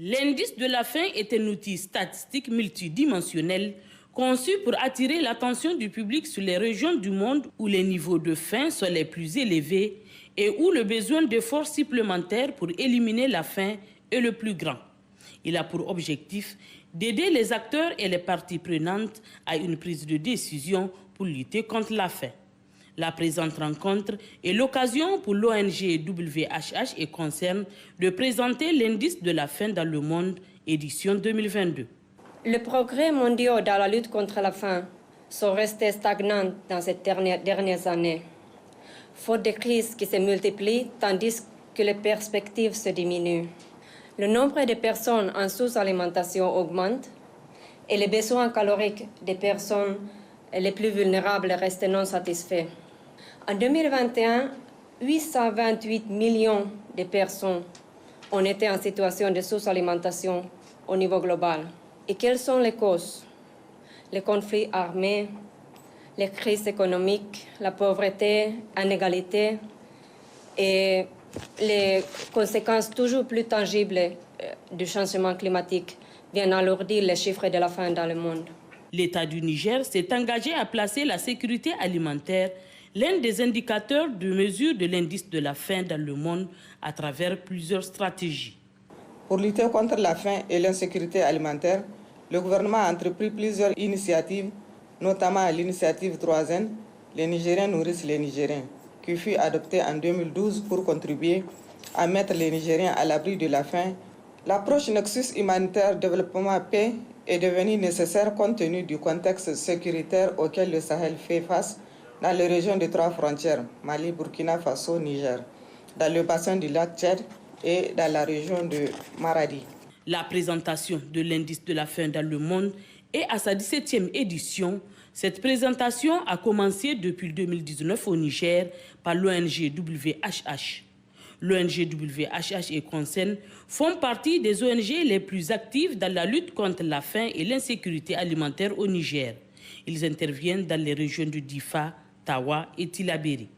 L'indice de la faim est un outil statistique multidimensionnel conçu pour attirer l'attention du public sur les régions du monde où les niveaux de faim sont les plus élevés et où le besoin d'efforts supplémentaires pour éliminer la faim est le plus grand. Il a pour objectif d'aider les acteurs et les parties prenantes à une prise de décision pour lutter contre la faim. La présente rencontre est l'occasion pour l'ONG WHH et Concern de présenter l'indice de la faim dans le monde, édition 2022. Les progrès mondiaux dans la lutte contre la faim sont restés stagnants dans ces dernières années, faute de crises qui se multiplient tandis que les perspectives se diminuent. Le nombre de personnes en sous-alimentation augmente et les besoins caloriques des personnes les plus vulnérables restent non satisfaits. En 2021, 828 millions de personnes ont été en situation de sous-alimentation au niveau global. Et quelles sont les causes? Les conflits armés, les crises économiques, la pauvreté, l'inégalité et les conséquences toujours plus tangibles du changement climatique viennent alourdir les chiffres de la faim dans le monde. L'État du Niger s'est engagé à placer la sécurité alimentaire l'un des indicateurs de mesure de l'indice de la faim dans le monde à travers plusieurs stratégies. Pour lutter contre la faim et l'insécurité alimentaire, le gouvernement a entrepris plusieurs initiatives, notamment l'initiative 3N, les Nigériens nourrissent les Nigériens, qui fut adoptée en 2012 pour contribuer à mettre les Nigériens à l'abri de la faim. L'approche Nexus humanitaire développement-paix est devenue nécessaire compte tenu du contexte sécuritaire auquel le Sahel fait face dans les régions des 3 frontières, Mali, Burkina Faso, Niger, dans le bassin du lac Tchad et dans la région de Maradi. La présentation de l'indice de la faim dans le monde est à sa 17e édition. Cette présentation a commencé depuis 2019 au Niger par l'ONG WHH. L'ONG WHH et Concern font partie des ONG les plus actives dans la lutte contre la faim et l'insécurité alimentaire au Niger. Ils interviennent dans les régions de Difa, Tawa et Tillabéri.